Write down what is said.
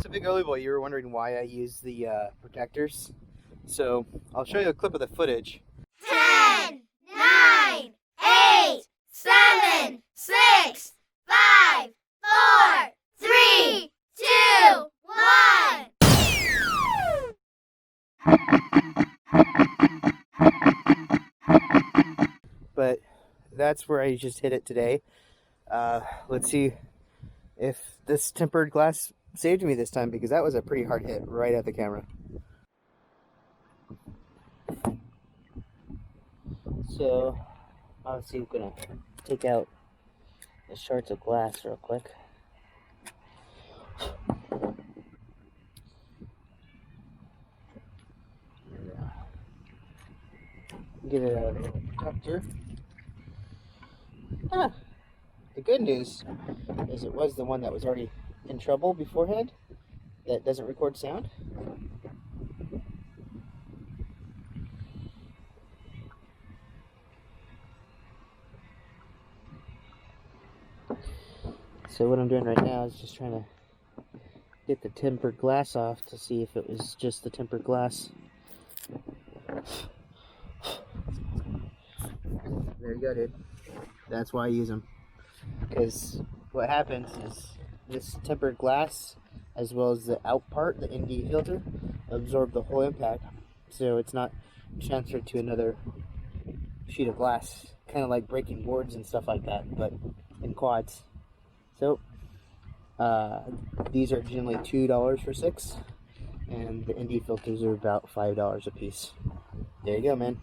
So Bigoilyguy, you were wondering why I use the protectors. So I'll show you a clip of the footage. 10, 9, 8, 7, 6, 5, 4, 3, 2, 1. But that's where I just hit it today. Let's see if this tempered glass saved me this time, because that was a pretty hard hit right at the camera. So obviously I'm gonna take out the shards of glass real quick. Get it out of the protector. The good news is it was the one that was already in trouble beforehand that doesn't record sound. So what I'm doing right now is just trying to get the tempered glass off to see if it was just the tempered glass. There you go, dude. That's why I use them. Because what happens is this tempered glass, as well as the out part, the ND filter, absorb the whole impact. So it's not transferred to another sheet of glass. Kind of like breaking boards and stuff like that, but in quads. So these are generally $2 for 6, and the ND filters are about $5 a piece. There you go, man.